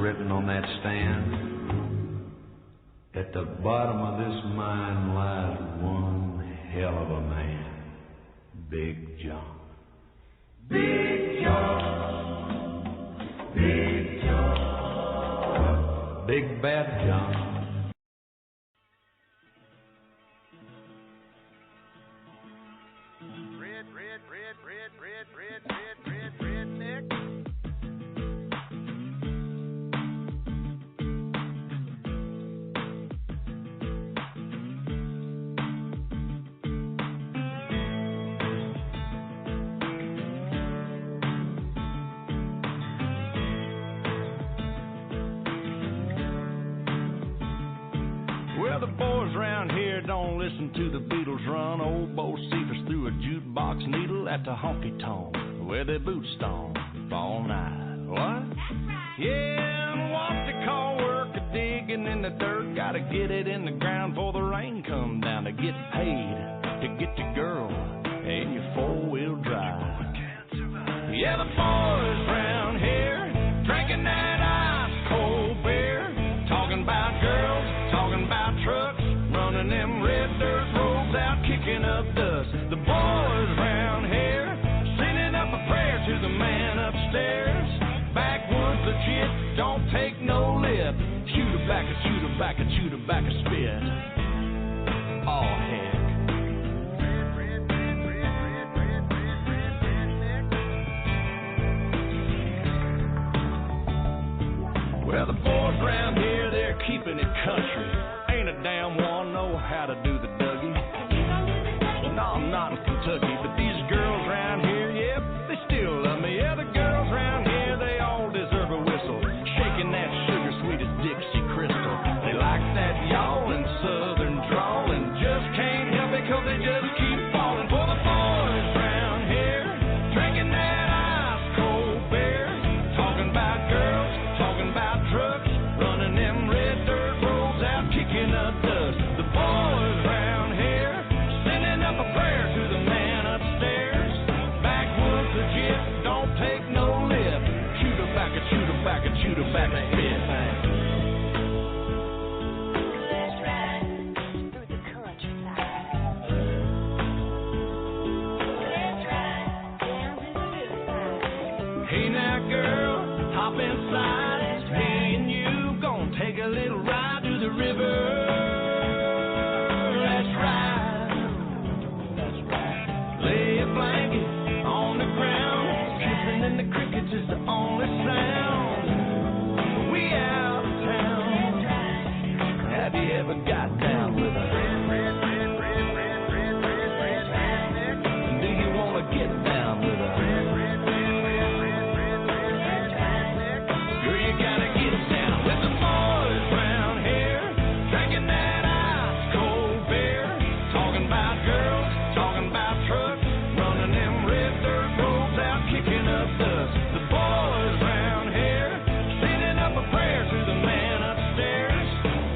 written on that stand. At the bottom of this mine lies one hell of a man, Big John. Big John, Big John, Big Bad John. Well, the boys around here don't listen to the Beatles run. Old Bo Cephas threw a jukebox needle at the honky-tonk where they boot stomp all night. What? That's right. Yeah, and what they call work a digging in the dirt. Gotta get it in the ground before the rain come down to get paid to get your girl in your four-wheel drive. Yeah, the boys around here drinking that ice-cold beer, talking about girls, talking about trucks, running them red dirt roads out, kicking up dust. The boys around here sending up a prayer to the man upstairs. Backwoods legit, don't take no lip. Chew tobacco, chew tobacco, chew tobacco, spit. Oh, heck. Well, the boys around here, they're keeping it country. Ain't a damn one know how to do the Dougie. No, I'm not in Kentucky, but these girls around here, yep, they still love me. Yeah, the girls around here, they all deserve a whistle, shaking that sugar sweet as Dixie Crystal. They like that y'all and southern drawl and just can't help it 'cause they just keep falling for the boys around here, drinking that ice cold beer, talking about girls, talking about trucks, running them red dirt roads out, kicking up dust. The boys around here sending up a prayer to the man upstairs. Backwoods legit, don't take no lip. Chew tobacco, chew tobacco, chew tobacco, spit. Let's ride through the countryside. Let's ride down to the riverside. Hey now, girl, hop inside. Me and you gonna take a little ride to the river. Let's ride. That's right. Lay a blanket on the ground. Kissing in the crickets is the only sound. We out of town. Have you ever got down with a do you wanna get down with a girl, you gotta get down with the boys around here, drinking that ice cold beer, talking about girls, talking about trucks, running them red dirt roads out, kicking up dust. The boys around here sending up a prayer to the man upstairs.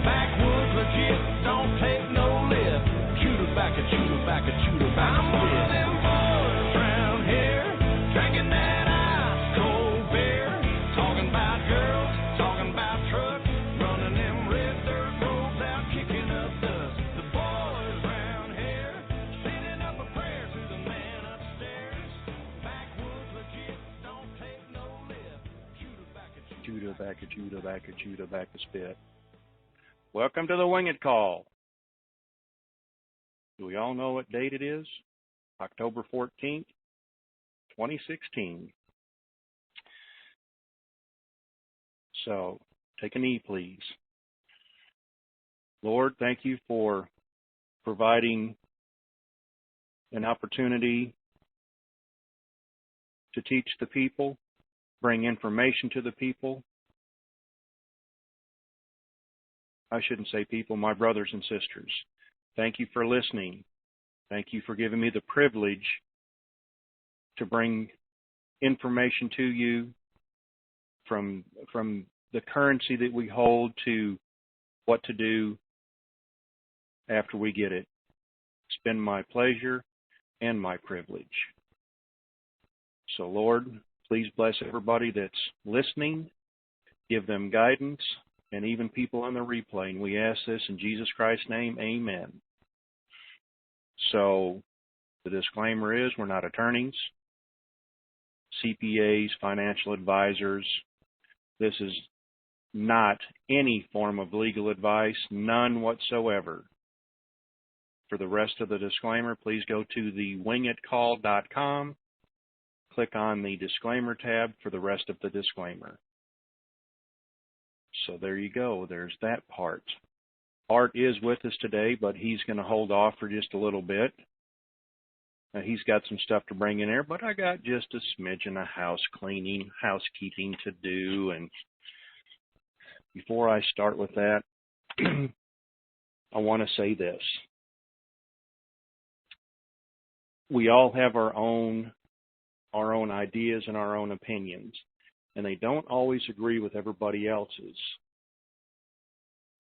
Backwoods legit, don't take no lip. Chew tobacco, chew tobacco, chew tobacco. I'm one of them boys around here, drinking that ice cold beer, talking about girls, talking about trucks, running them red dirt roads out, kicking up dust. The boys around here sending up a prayer to the man upstairs. Backwoods legit, don't take no lip. Chew tobacco, Chew tobacco, chew tobacco, chew tobacco, spit. Welcome to the Wingit Call. Do we all know what date it is? October 14th, 2016. So, take a knee, please. Lord, thank you for providing an opportunity to teach the people, bring information to the people. I shouldn't say people, my brothers and sisters. Thank you for listening. Thank you for giving me the privilege to bring information to you from the currency that we hold to what to do after we get it. It's been my pleasure and my privilege. So, Lord, please bless everybody that's listening give them guidance, and even people on the replay. And we ask this in Jesus Christ's name, amen. So the disclaimer is we're not attorneys, CPAs, financial advisors. This is not any form of legal advice, none whatsoever. For the rest of the disclaimer, please go to the wingitcall.com, click on the disclaimer tab for the rest of the disclaimer. So there you go. There's that part. Art is with us today, but he's going to hold off for just a little bit. He's got some stuff to bring in there, but I got just a smidgen of housekeeping to do. And before I start with that, I want to say this. We all have our own ideas and our own opinions, and they don't always agree with everybody else's.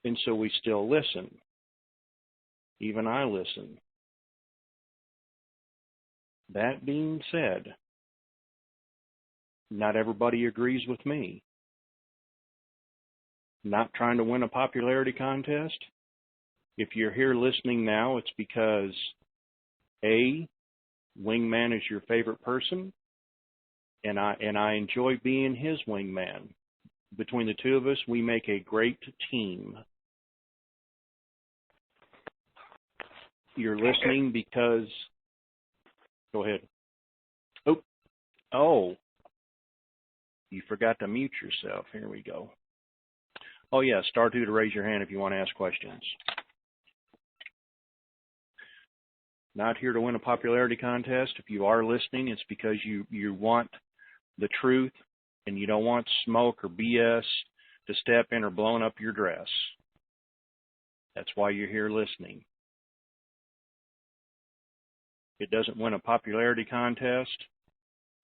And so we still listen. Even I listen. That being said, not everybody agrees with me. Not trying to win a popularity contest. If you're here listening now, it's because A, Wingman is your favorite person, and I enjoy being his wingman. Between the two of us, we make a great team. You're listening because... Go ahead. Oh, you forgot to mute yourself. Here we go. Oh, yeah, star 2 to raise your hand if you want to ask questions. Not here to win a popularity contest. If you are listening, it's because you want the truth and you don't want smoke or BS to step in or blowing up your dress. That's why you're here listening. It doesn't win a popularity contest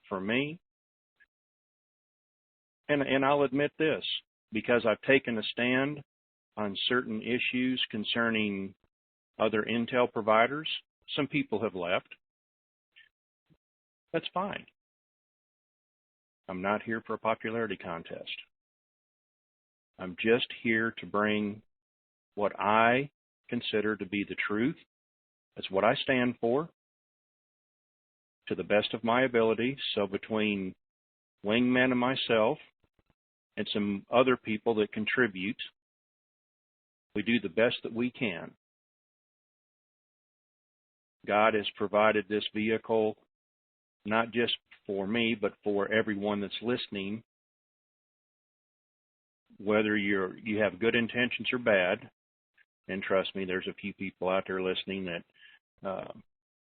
for me. And I'll admit this, because I've taken a stand on certain issues concerning other intel providers. Some people have left. That's fine. I'm not here for a popularity contest. I'm just here to bring what I consider to be the truth. That's what I stand for, to the best of my ability. So between Wingman and myself and some other people that contribute, we do the best that we can. God has provided this vehicle not just for me, but for everyone that's listening, whether you have good intentions or bad. And trust me, there's a few people out there listening that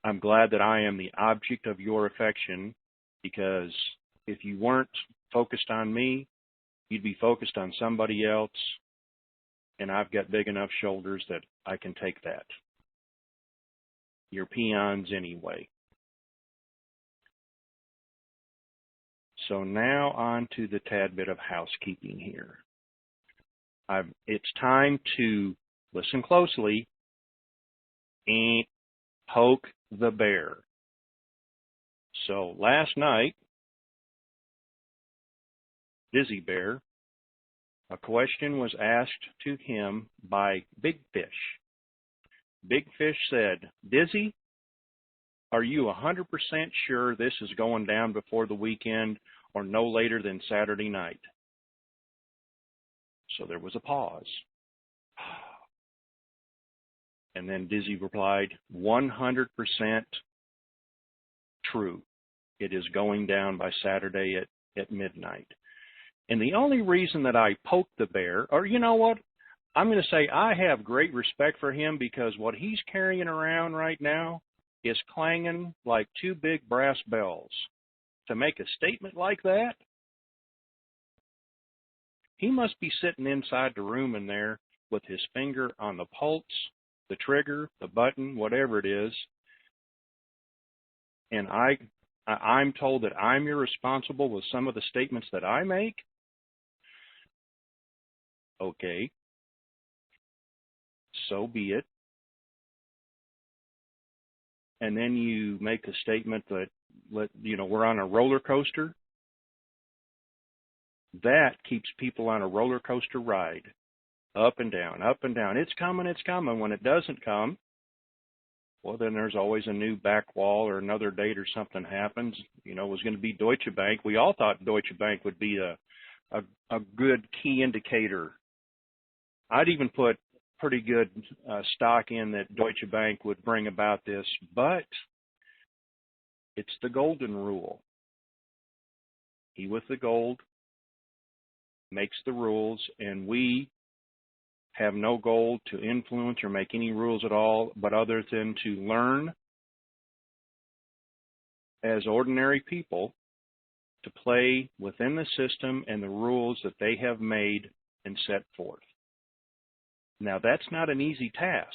I'm glad that I am the object of your affection, because if you weren't focused on me, you'd be focused on somebody else, and I've got big enough shoulders that I can take that. You're peons anyway. So now on to the tad bit of housekeeping here. It's time to listen closely and poke the bear. So last night, Dizzy Bear, a question was asked to him by Big Fish. Big Fish said, Dizzy, are you 100% sure this is going down before the weekend or no later than Saturday night? So there was a pause. And then Dizzy replied, 100% true. It is going down by Saturday at midnight. And the only reason that I poked the bear, or you know what, I'm going to say I have great respect for him, because what he's carrying around right now is clanging like two big brass bells. To make a statement like that, he must be sitting inside the room in there with his finger on the pulse, the trigger, the button, whatever it is. And I'm told that I'm irresponsible with some of the statements that I make. Okay. So be it. And then you make a statement that, we're on a roller coaster. that keeps people on a roller coaster ride, up and down, up and down. It's coming, it's coming. When it doesn't come, well, then there's always a new back wall or another date or something happens. You know, it was going to be Deutsche Bank. We all thought Deutsche Bank would be a good key indicator. I'd even put pretty good stock in that Deutsche Bank would bring about this, but it's the golden rule. He with the gold makes the rules, and we have no goal to influence or make any rules at all, but other than to learn as ordinary people to play within the system and the rules that they have made and set forth. Now, that's not an easy task.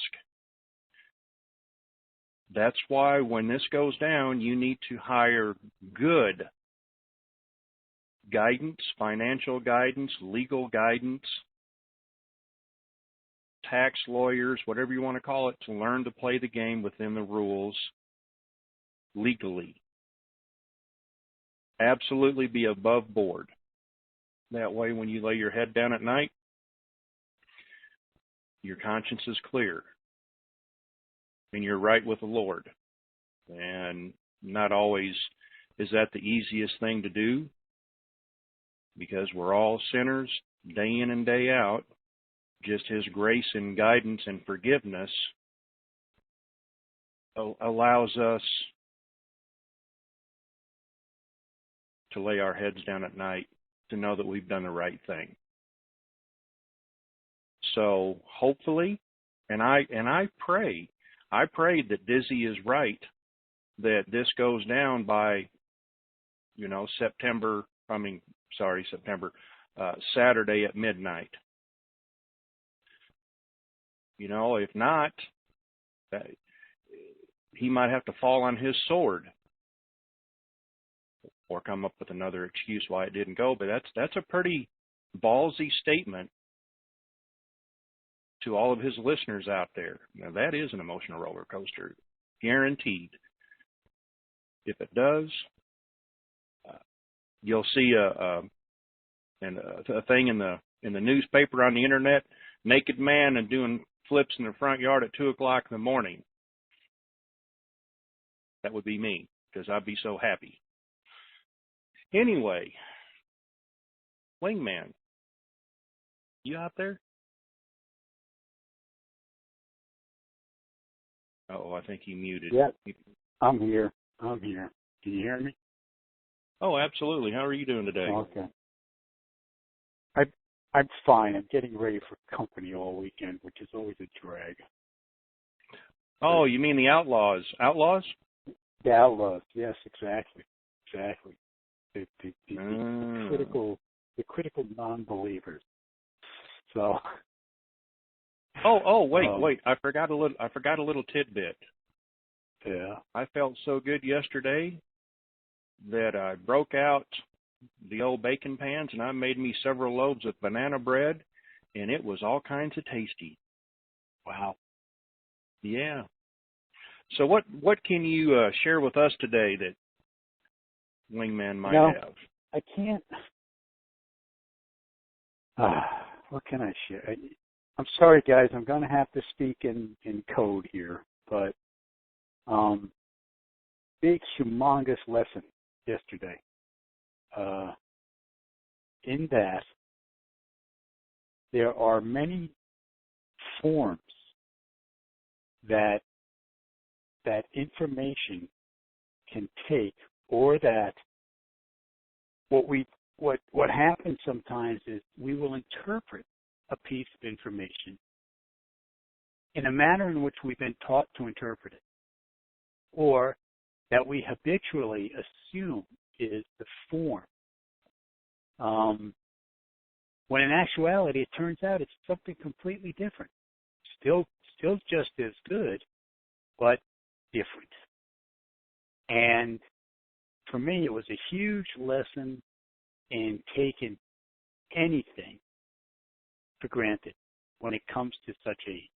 That's why when this goes down, you need to hire good guidance, financial guidance, legal guidance, tax lawyers, whatever you want to call it, to learn to play the game within the rules legally. Absolutely be above board. That way, when you lay your head down at night, your conscience is clear and you're right with the Lord. And not always is that the easiest thing to do, because we're all sinners day in and day out. Just His grace and guidance and forgiveness allows us to lay our heads down at night to know that we've done the right thing. So hopefully, and I pray that Dizzy is right, that this goes down by, Saturday at midnight. If not, he might have to fall on his sword or come up with another excuse why it didn't go. But that's a pretty ballsy statement to all of his listeners out there. Now, that is an emotional roller coaster, guaranteed. If it does, you'll see a thing in the newspaper on the internet, naked man and doing flips in the front yard at 2:00 in the morning. That would be me, because I'd be so happy. Anyway, Wingman, you out there? Oh, I think he muted. Yeah, I'm here. Can you hear me? Oh, absolutely. How are you doing today? Okay. I'm fine. I'm getting ready for company all weekend, which is always a drag. Oh, you mean the Outlaws? Outlaws? The Outlaws. Yes, exactly. The critical non-believers. So. Wait! I forgot a little tidbit. Yeah. I felt so good yesterday that I broke out the old baking pans and I made me several loaves of banana bread, and it was all kinds of tasty. Wow. Yeah. So what can you share with us today that Wingman might have? I can't. What can I share? I'm sorry, guys. I'm going to have to speak in code here, but big, humongous lesson yesterday. In that there are many forms that information can take, or that what happens sometimes is we will interpret a piece of information in a manner in which we've been taught to interpret it, or that we habitually assume is the form. When in actuality, it turns out it's something completely different. Still just as good, but different. And for me, it was a huge lesson in taking anything for granted when it comes to such a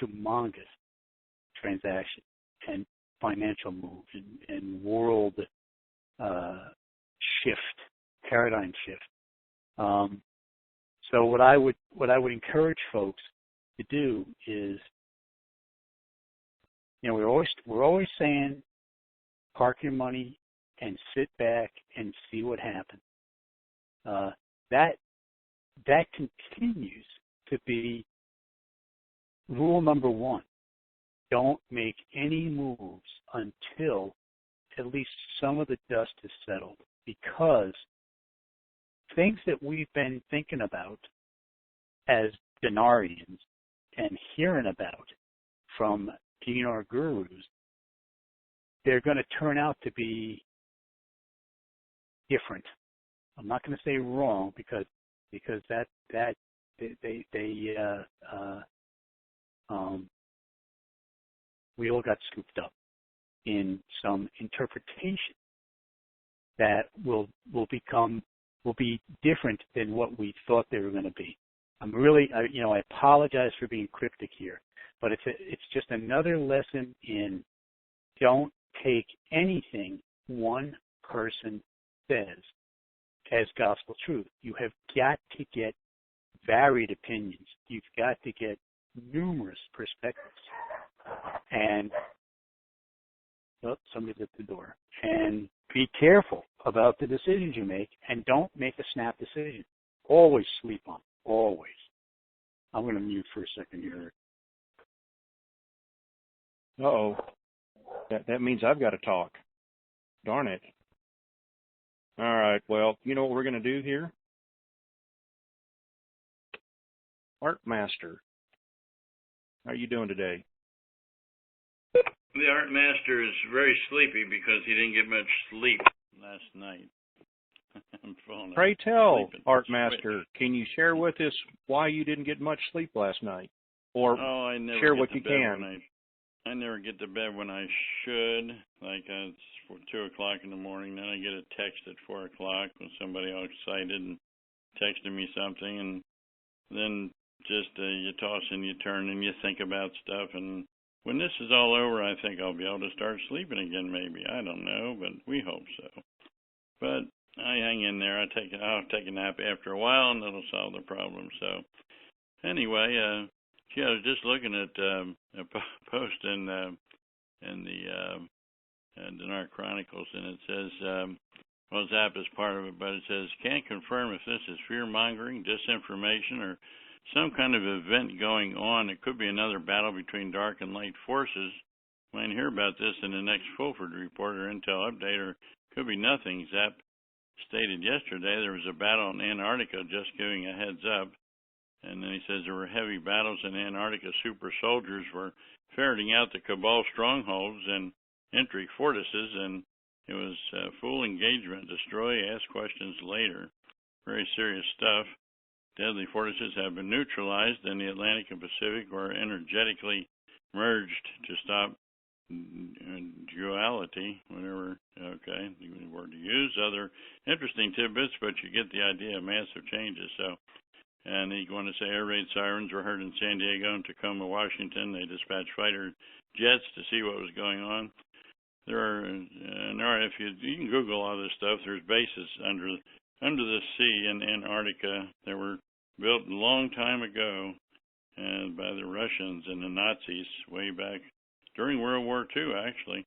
humongous transaction and financial move and world shift paradigm shift. So what I would encourage folks to do is, we're always saying park your money and sit back and see what happens. That continues to be rule number one. Don't make any moves until at least some of the dust has settled, because things that we've been thinking about as Denarians and hearing about from dinar gurus, they're going to turn out to be different. I'm not going to say wrong because that we all got scooped up in some interpretation that will be different than what we thought they were going to be. I apologize for being cryptic here, but it's just another lesson in don't take anything one person says as gospel truth. You have got to get varied opinions. You've got to get numerous perspectives. And somebody's at the door. And be careful about the decisions you make, and don't make a snap decision. Always sleep on. Always. I'm going to mute for a second here. Uh-oh. That means I've got to talk. Darn it. All right. Well, you know what we're going to do here? Art Master, how are you doing today? The Art Master is very sleepy because he didn't get much sleep last night. Pray tell, Art Master, can you share with us why you didn't get much sleep last night? Or share what you can. I never get to bed when I should. Like it's 2 o'clock in the morning. Then I get a text at 4 o'clock when somebody all excited and texting me something. And then just you toss and you turn and you think about stuff. And when this is all over, I think I'll be able to start sleeping again maybe. I don't know, but we hope so. But I hang in there. I'll take a nap after a while, and it'll solve the problem. So anyway, I was just looking at a post in the Dinar Chronicles, and it says, Zap is part of it, but it says, can't confirm if this is fear-mongering, disinformation, or some kind of event going on. It could be another battle between dark and light forces. Might hear about this in the next Fulford report or intel update, or could be nothing. Zap stated yesterday there was a battle in Antarctica, just giving a heads up. And then he says there were heavy battles in Antarctica. Super soldiers were ferreting out the Cabal strongholds and entry fortresses, and it was full engagement, destroy, ask questions later. Very serious stuff. Deadly fortresses have been neutralized, and the Atlantic and Pacific were energetically merged to stop duality, whatever, okay, the word to use. Other interesting tidbits, but you get the idea of massive changes. So, and he's going to say air raid sirens were heard in San Diego and Tacoma, Washington. They dispatched fighter jets to see what was going on. There are if you can Google all this stuff, there's bases under the sea in Antarctica that were built a long time ago by the Russians and the Nazis way back during World War II, actually.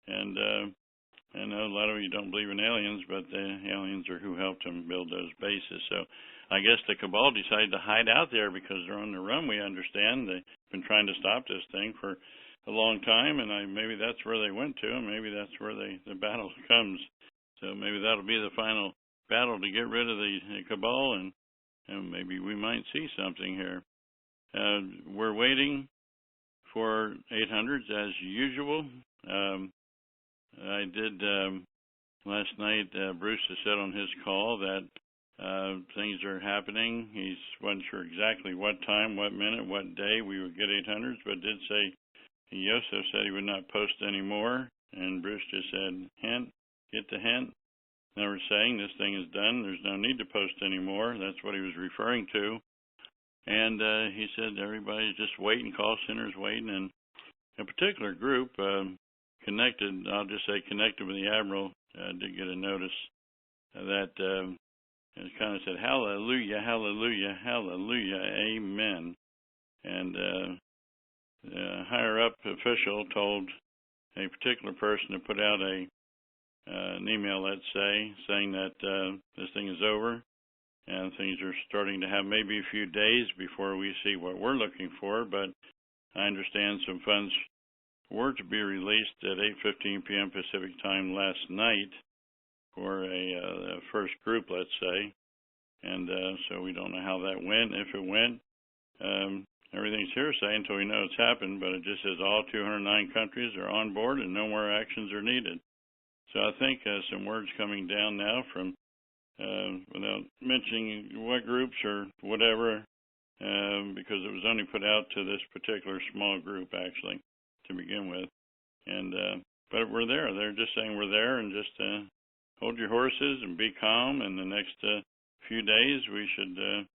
And I know a lot of you don't believe in aliens, but the aliens are who helped them build those bases. So I guess the Cabal decided to hide out there because they're on the run, we understand. They've been trying to stop this thing for a long time, and maybe that's where they went to, and maybe that's where the battle comes. So maybe that'll be the final battle to get rid of the Cabal, and maybe we might see something here. We're waiting for 800s as usual. I did last night, Bruce has said on his call that things are happening. He wasn't sure exactly what time, what minute, what day we would get 800s, but did say, he also said he would not post anymore, and Bruce just said, hint, get the hint. Never saying this thing is done, there's no need to post anymore. That's what he was referring to. And he said everybody's just waiting, call centers waiting, and a particular group connected, I'll just say connected with the Admiral, did get a notice that it kind of said, hallelujah, hallelujah, hallelujah, amen. And a higher-up official told a particular person to put out an email, let's say, saying that this thing is over and things are starting to have maybe a few days before we see what we're looking for. But I understand some funds were to be released at 8:15 p.m. Pacific time last night for a first group, let's say. And so we don't know how that went, if it went. Everything's hearsay until we know it's happened, but it just says all 209 countries are on board and no more actions are needed. So I think some words coming down now from, without mentioning what groups or whatever, because it was only put out to this particular small group, actually, to begin with. And but we're there. They're just saying we're there, and just hold your horses and be calm. And the next few days, we should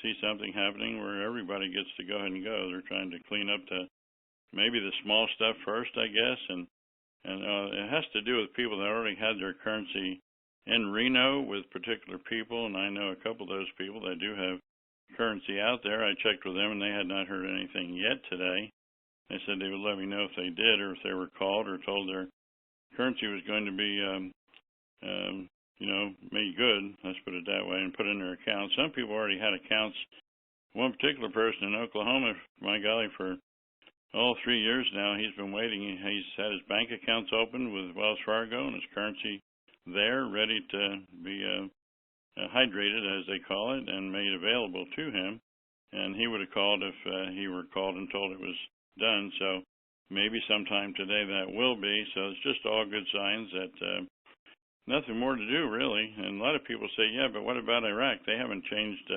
see something happening where everybody gets to go ahead and go. They're trying to clean up maybe the small stuff first, I guess, and it has to do with people that already had their currency in Reno with particular people, and I know a couple of those people that do have currency out there. I checked with them, and they had not heard anything yet today. They said they would let me know if they did, or if they were called or told their currency was going to be, made good, let's put it that way, and put in their accounts. Some people already had accounts. One particular person in Oklahoma, my golly, for 3 years now, he's been waiting. He's had his bank accounts open with Wells Fargo and his currency there, ready to be hydrated, as they call it, and made available to him. And he would have called if he were called and told it was done. So maybe sometime today that will be. So it's just all good signs that nothing more to do, really. And a lot of people say, yeah, but what about Iraq? They haven't changed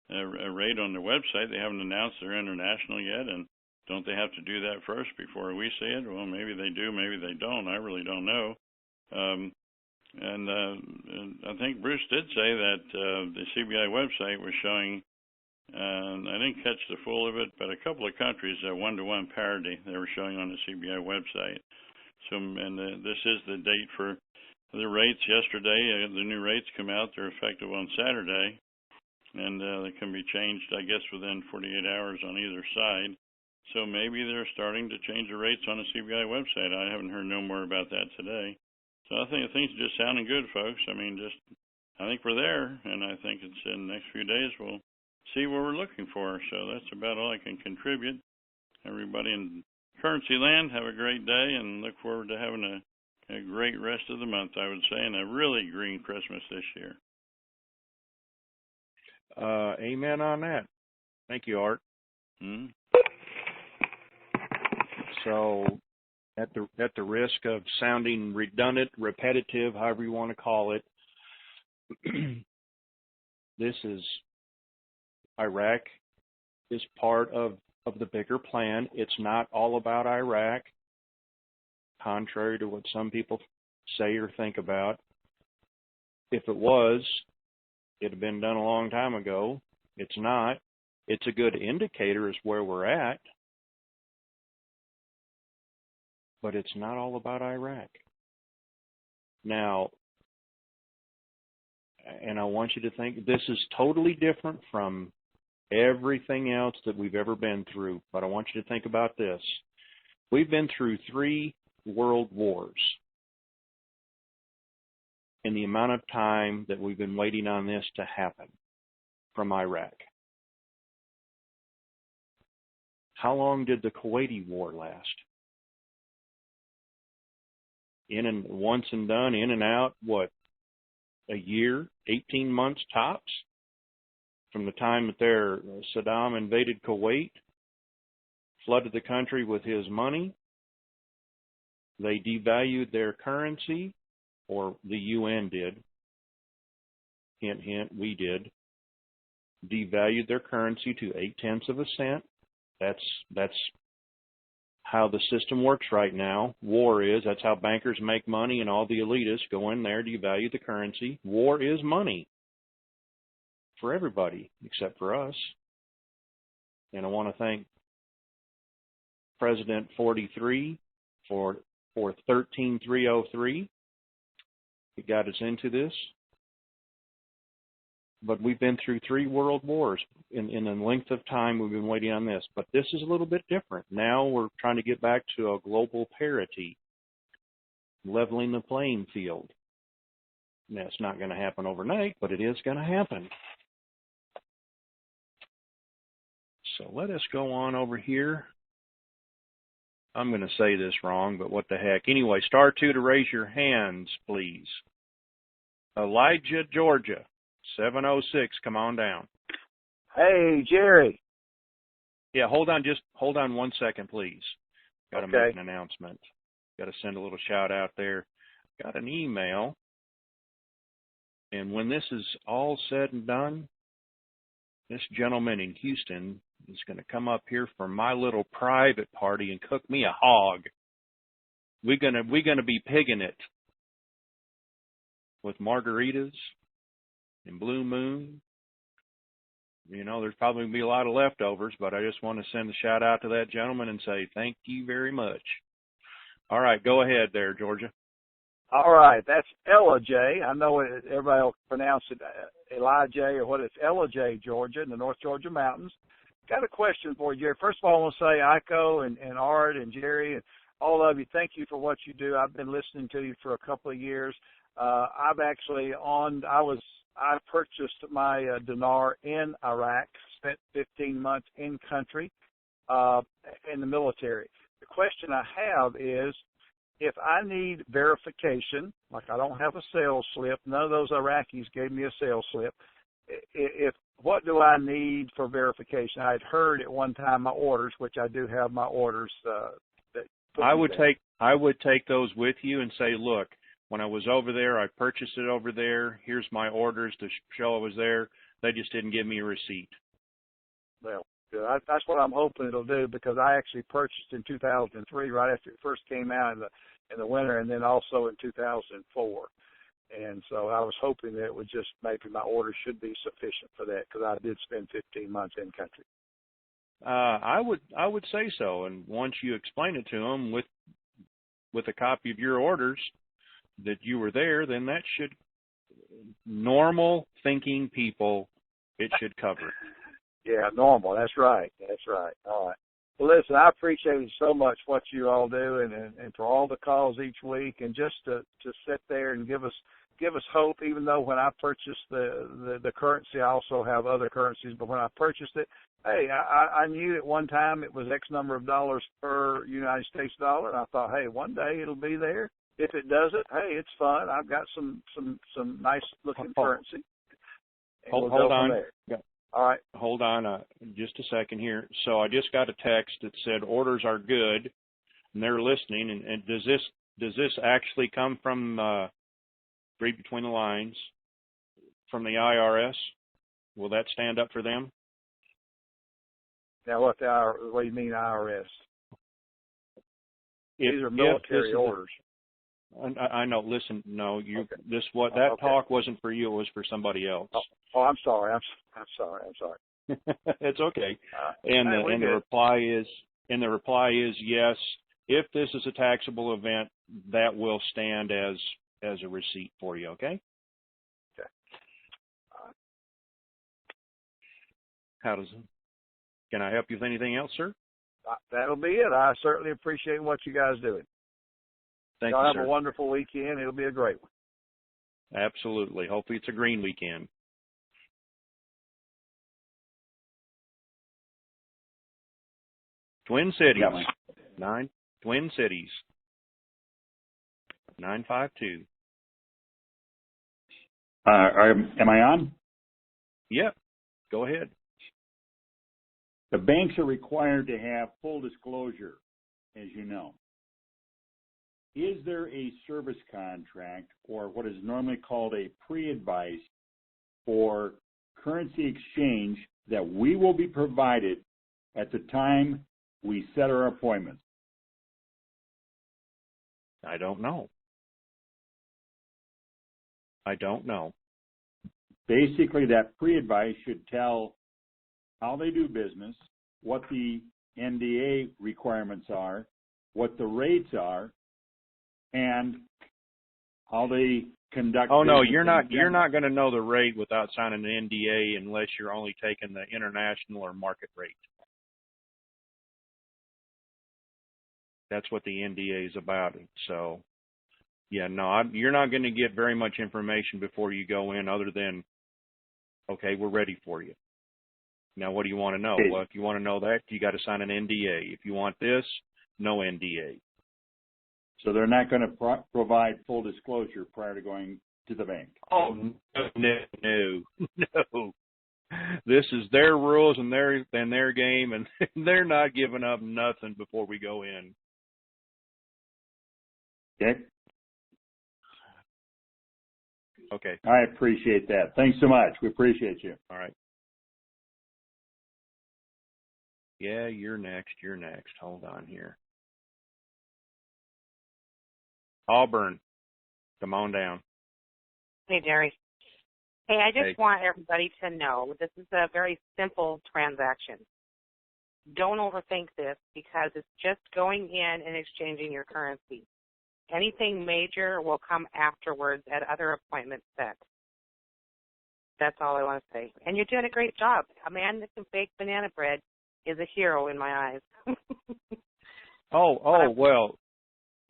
a rate on their website. They haven't announced they're international yet, and don't they have to do that first before we see it? Well, maybe they do, maybe they don't. I really don't know. And I think Bruce did say that the CBI website was showing, I didn't catch the full of it, but a couple of countries, one-to-one parity, they were showing on the CBI website. So, and this is the date for the rates yesterday. The new rates come out. They're effective on Saturday, and they can be changed, I guess, within 48 hours on either side. So maybe they're starting to change the rates on the CBI website. I haven't heard no more about that today. So I think things are just sounding good, folks. I mean, I think we're there, and I think it's in the next few days we'll see what we're looking for. So that's about all I can contribute. Everybody in currency land, have a great day, and look forward to having a great rest of the month, I would say, and a really green Christmas this year. Amen on that. Thank you, Art. Hmm? So, at the risk of sounding redundant, repetitive, however you want to call it, this is Iraq is part of the bigger plan. It's not all about Iraq, contrary to what some people say or think about. If it was, it had been done a long time ago. It's not. It's a good indicator as where we're at, but it's not all about Iraq. Now, and I want you to think, this is totally different from everything else that we've ever been through, but I want you to think about this. We've been through 3 world wars in the amount of time that we've been waiting on this to happen from Iraq. How long did the Kuwaiti war last? In and once and done, in and out, what, a year, 18 months tops? From the time that Saddam invaded Kuwait, flooded the country with his money, they devalued their currency, or the UN did, hint, hint, we did, devalued their currency to 0.8 of a cent. That's how the system works right now. War is, that's how bankers make money, and all the elitists go in there, devalue the currency. War is money for everybody except for us. And I want to thank President 43 for 13303. He got us into this. but we've been through 3 world wars in the length of time we've been waiting on this. But this is a little bit different. Now we're trying to get back to a global parity, leveling the playing field. Now, it's not going to happen overnight, but it is going to happen. So let us go on over here. I'm going to say this wrong, but what the heck. Anyway, star 2 to raise your hands, please. Elijah, Georgia, 706. Come on down. Hey, Jerry. Yeah, hold on 1 second, please. Got to Okay. make an announcement. Got to send a little shout out there. Got an email. And when this is all said and done, this gentleman in Houston is going to come up here for my little private party and cook me a hog. We're gonna be pigging it with margaritas and Blue Moon. You know, there's probably going to be a lot of leftovers, but I just want to send a shout out to that gentleman and say thank you very much. All right, go ahead there, Georgia. All right, that's Ella J. I know everybody will pronounce it Elijah or what it's Ella J, Georgia, in the North Georgia mountains. Got a question for you, Jerry. First of all, I want to say Iko and Art and Jerry and all of you, thank you for what you do. I've been listening to you for a couple of years. I purchased my dinar in Iraq, spent 15 months in country in the military. The question I have is, if I need verification, like I don't have a sales slip, none of those Iraqis gave me a sales slip. What do I need for verification? I had heard at one time my orders, which I do have my orders. I would take those with you and say, look, when I was over there, I purchased it over there. Here's my orders to show I was there. They just didn't give me a receipt. Well, good. That's what I'm hoping it'll do, because I actually purchased in 2003, right after it first came out in the winter, and then also in 2004. And so I was hoping that it would just, maybe my order should be sufficient for that, because I did spend 15 months in country. I would say so. And once you explain it to them with a copy of your orders that you were there, then that should, normal thinking people, it should cover it. Yeah, normal. That's right. That's right. All right. Well, listen, I appreciate it so much what you all do, and for all the calls each week, and just to sit there and give us hope. Even though when I purchased the currency, I also have other currencies, but when I purchased it, hey, I knew at one time it was X number of dollars per United States dollar, and I thought, hey, one day it'll be there. If it doesn't, hey, it's fun. I've got some nice looking currency. Hold on. All right. Hold on just a second here. So I just got a text that said orders are good, and they're listening. And does this actually come from, read between the lines, from the IRS? Will that stand up for them? Now, what do you mean IRS? These are military orders. I know. Listen, no, you. Okay. That talk wasn't for you. It was for somebody else. Oh, I'm sorry. I'm sorry. It's okay. And the reply is yes. If this is a taxable event, that will stand as a receipt for you. Okay. Okay. Can I help you with anything else, sir? That'll be it. I certainly appreciate what you guys do. Thank Y'all you, have sir. a wonderful weekend. It'll be a great one. Absolutely. Hopefully it's a green weekend. Twin Cities. Yeah, Twin Cities. 952. Am I on? Yep. Go ahead. The banks are required to have full disclosure, as you know. Is there a service contract, or what is normally called a pre-advice, for currency exchange that we will be provided at the time we set our appointments? I don't know. Basically, that pre-advice should tell how they do business, what the NDA requirements are, what the rates are, and how they conduct. Oh no, business you're in not. You're general. not going to know the rate without signing an NDA unless you're only taking the international or market rate. That's what the NDA is about. So, yeah, no, you're not going to get very much information before you go in, other than, okay, we're ready for you. Now, what do you want to know? Okay. Well, if you want to know that, you got to sign an NDA. If you want this, no NDA. So they're not going to provide full disclosure prior to going to the bank. Oh, no. This is their rules and their game, and they're not giving up nothing before we go in. Okay. Okay. I appreciate that. Thanks so much. We appreciate you. All right. Yeah, you're next. You're next. Hold on here. Auburn, come on down. Hey, Jerry. Hey, I just Hey. want everybody to know this is a very simple transaction. Don't overthink this because it's just going in and exchanging your currency. Anything major will come afterwards at other appointments set. That's all I want to say. And you're doing a great job. A man that can bake banana bread is a hero in my eyes. Well,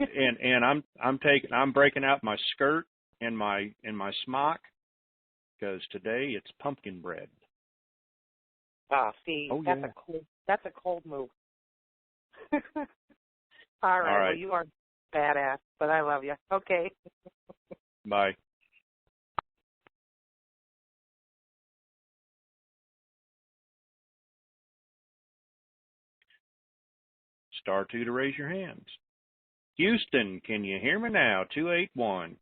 and I'm breaking out my skirt and my smock because today it's pumpkin bread. Oh, see, Oh, that's yeah. that's a cold move. All right. Well, you are badass, but I love you. Okay. Bye. Star 2 to raise your hands. Houston, can you hear me now? 281.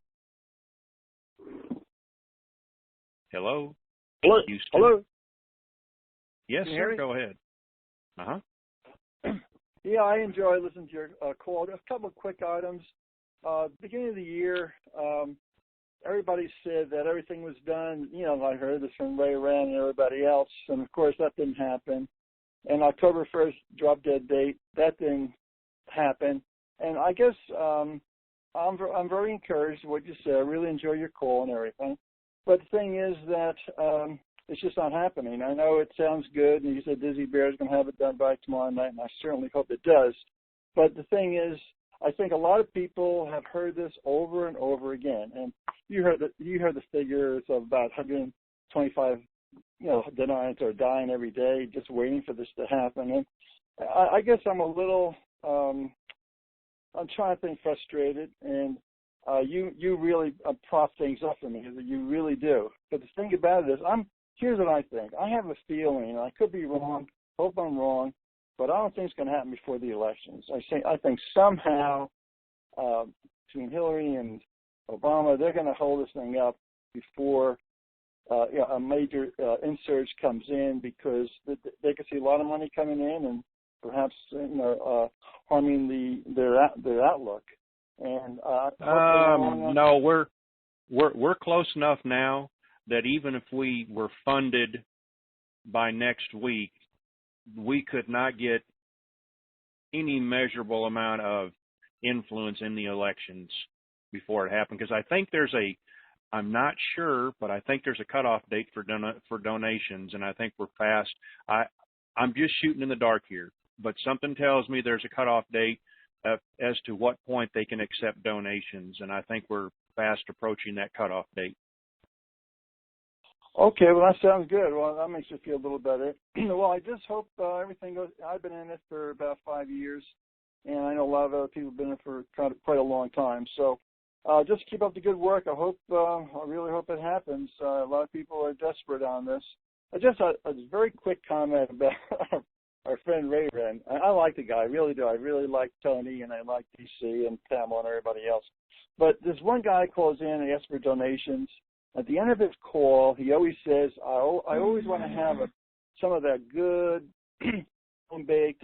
Hello? Hello? Houston. Hello? Can Yes, you hear sir. me? Go ahead. Uh-huh. Yeah, I enjoy listening to your call. A couple of quick items. Beginning of the year, everybody said that everything was done. You know, I heard this from Ray Rand and everybody else, and of course that didn't happen. And October 1st, drop dead date, that didn't happen. And I guess I'm very encouraged with what you said. I really enjoy your call and everything. But the thing is that it's just not happening. I know it sounds good, and you said Dizzy Bear is going to have it done by tomorrow night, and I certainly hope it does. But the thing is, I think a lot of people have heard this over and over again. And you heard the figures of about 125, deniers are dying every day just waiting for this to happen. And I guess I'm a little, I'm trying to think frustrated, and you really prop things up for me. You really do. But the thing about it is, here's what I think. I have a feeling, and I could be wrong, hope I'm wrong, but I don't think it's going to happen before the elections. I think somehow between Hillary and Obama, they're going to hold this thing up before a major insurge comes in, because they can see a lot of money coming in and perhaps harming their outlook. And no, we're close enough now that even if we were funded by next week, we could not get any measurable amount of influence in the elections before it happened. Because I think I'm not sure, but I think there's a cutoff date for donations, and I think we're past. I'm just shooting in the dark here, but something tells me there's a cutoff date as to what point they can accept donations, and I think we're fast approaching that cutoff date. Okay, well, that sounds good. Well, that makes you feel a little better. Well, I just hope everything goes. I've been in it for about 5 years, and I know a lot of other people have been in it for quite a long time. So just keep up the good work. I really hope it happens. A lot of people are desperate on this. Just a very quick comment about our friend Ray Wren. I like the guy. I really do. I really like Tony, and I like DC and Pamela and everybody else. But this one guy calls in and asks for donations. At the end of his call, he always says, I always want to have some of that good home-baked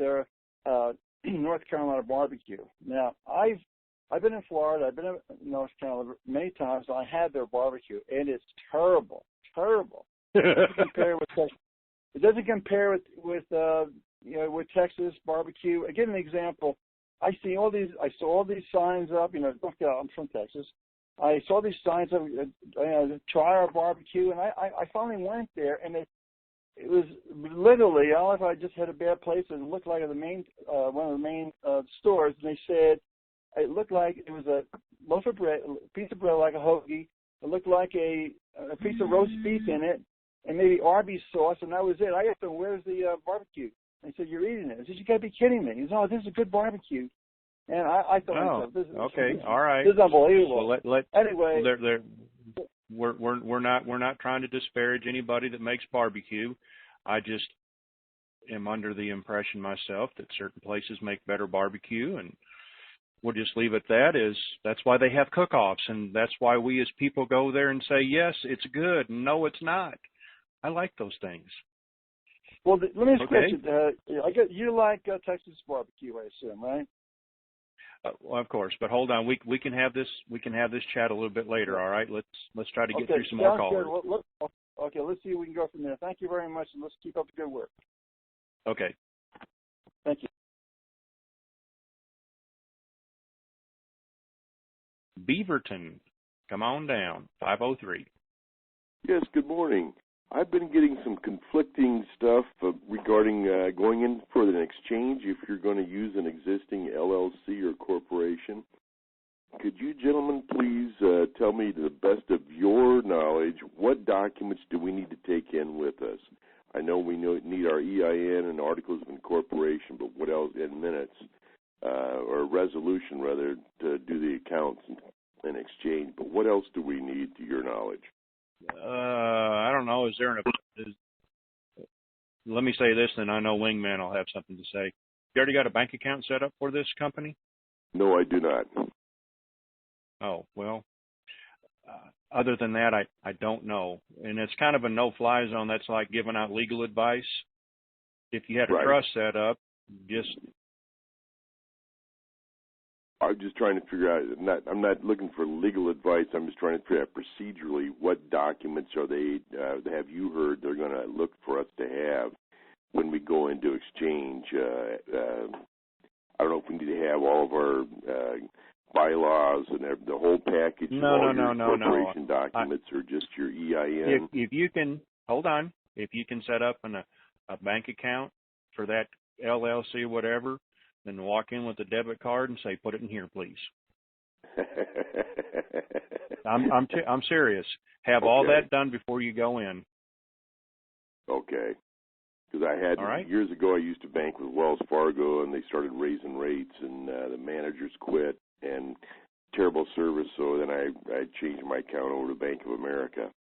North Carolina barbecue. Now, I've been in Florida. I've been in North Carolina many times. I had their barbecue, and it's terrible. It doesn't compare with Texas barbecue. I give an example. I saw all these signs up. Look, I'm from Texas. I saw these signs of try our barbecue, and I finally went there, and it was literally, I don't know if I just had a bad place. It looked like the main one of the main stores, and they said it looked like it was a loaf of bread, a piece of bread like a hoagie. It looked like a piece of roast beef in it, and maybe Arby's sauce, and that was it. I asked them, "Where's the barbecue?" They said, "You're eating it." I said, "You got to be kidding me!" He said, "Oh, this is a good barbecue." And I thought, this is, okay, all right. This is unbelievable. Well, anyway, we're not trying to disparage anybody that makes barbecue. I just am under the impression myself that certain places make better barbecue, and we'll just leave it that's why they have cook-offs, and that's why we as people go there and say, yes, it's good, and no, it's not. I like those things. Well, let me ask you a question. I guess you like Texas barbecue, I assume, right? Well, of course, but hold on. We can have this chat a little bit later. All right, let's try to get through some more callers. Okay, let's see if we can go from there. Thank you very much, and let's keep up the good work. Okay. Thank you. Beaverton, come on down. 503. Yes. Good morning. I've been getting some conflicting stuff regarding going in for an exchange if you're going to use an existing LLC or corporation. Could you gentlemen please tell me, to the best of your knowledge, what documents do we need to take in with us? I know we need our EIN and articles of incorporation, but what else, in minutes, or resolution rather, to do the accounts and exchange. But what else do we need, to your knowledge? I don't know. Let me say this, and I know Wingman will have something to say. You already got a bank account set up for this company? No, I do not. Oh, well, other than that, I don't know. And it's kind of a no-fly zone. That's like giving out legal advice. If you had a trust set up, I'm just trying to figure out, I'm not looking for legal advice. I'm just trying to figure out procedurally what documents have you heard they're going to look for us to have when we go into exchange. I don't know if we need to have all of our bylaws and the whole package of all your corporation documents, or just your EIN. If you can, hold on, if you can set up a bank account for that LLC or whatever, then walk in with a debit card and say, put it in here, please. I'm serious. Have all that done before you go in. Okay. Because I had, years ago, I used to bank with Wells Fargo, and they started raising rates, and the managers quit, and terrible service. So then I changed my account over to Bank of America.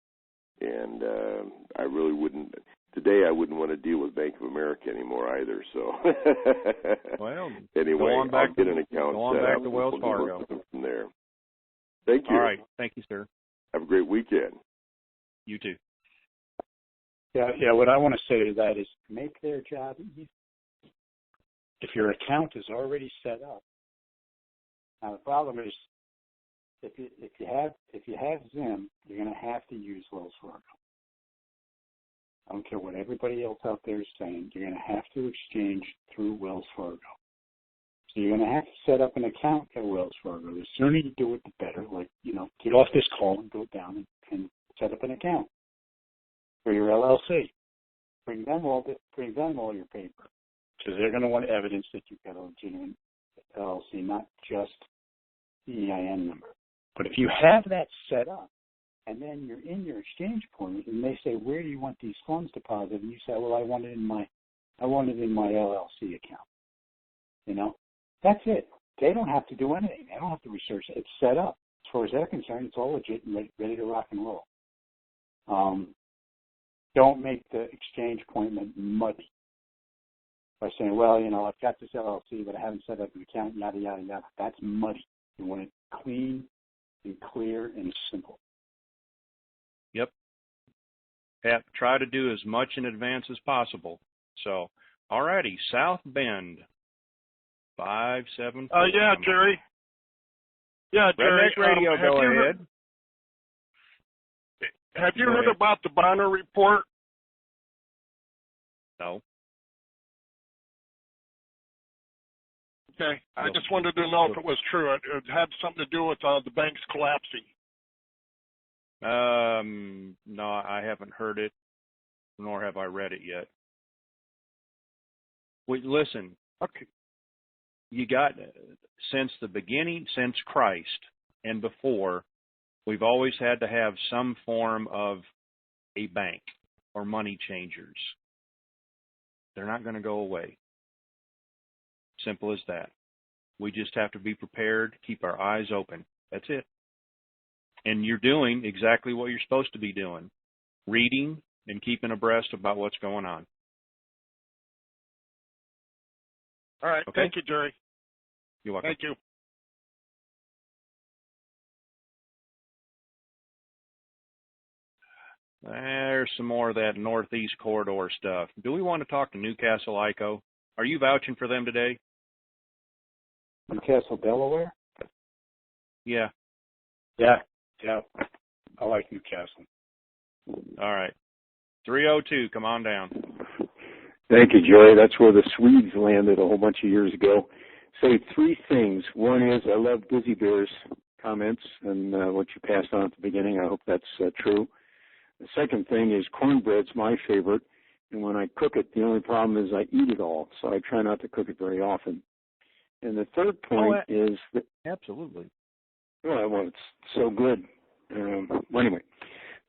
And I really wouldn't, today I wouldn't want to deal with Bank of America anymore either. So well, anyway, I'll get an account set back up to Wells Fargo from there. Thank you. All right. Thank you, sir. Have a great weekend. You too. Yeah. What I want to say to that is make their job easy. If your account is already set up, now the problem is if you have Zim, you're going to have to use Wells Fargo. I don't care what everybody else out there is saying. You're going to have to exchange through Wells Fargo. So you're going to have to set up an account at Wells Fargo. The sooner you do it, the better. Like, get off this call and go down and set up an account for your LLC. Bring them all your paper, because they're going to want evidence that you've got a legitimate LLC, not just the EIN number. But if you have that set up, and then you're in your exchange point, and they say, where do you want these funds deposited? And you say, well, I want it in my LLC account. That's it. They don't have to do anything. They don't have to research it. It's set up. As far as they're concerned, it's all legit and ready to rock and roll. Don't make the exchange appointment muddy by saying, well, I've got this LLC, but I haven't set up an account, yada, yada, yada. That's muddy. You want it clean and clear and simple. Yep. Try to do as much in advance as possible. So, all righty, South Bend, 574. Yeah, Jerry. Yeah, Jerry. Redneck Radio, go ahead. Have you heard about the Bonner report? No. Okay. I just wanted to know if it was true. It had something to do with the banks collapsing. No, I haven't heard it, nor have I read it yet. Listen, Okay. you got, since the beginning, since Christ and before, we've always had to have some form of a bank or money changers. They're not going to go away. Simple as that. We just have to be prepared, keep our eyes open. That's it. And you're doing exactly what you're supposed to be doing, reading and keeping abreast about what's going on. All right. Okay? Thank you, Jerry. You're welcome. Thank you. There's some more of that Northeast Corridor stuff. Do we want to talk to Newcastle ICO? Are you vouching for them today? Newcastle, Delaware? Yeah. Yeah. I like Newcastle. All right. 302, come on down. Thank you, Jerry. That's where the Swedes landed a whole bunch of years ago. Say three things. One is I love Dizzy Bear's comments and what you passed on at the beginning. I hope that's true. The second thing is cornbread's my favorite, and when I cook it, the only problem is I eat it all, so I try not to cook it very often. And the third point is that... Absolutely. Well, it's so good. Well, anyway,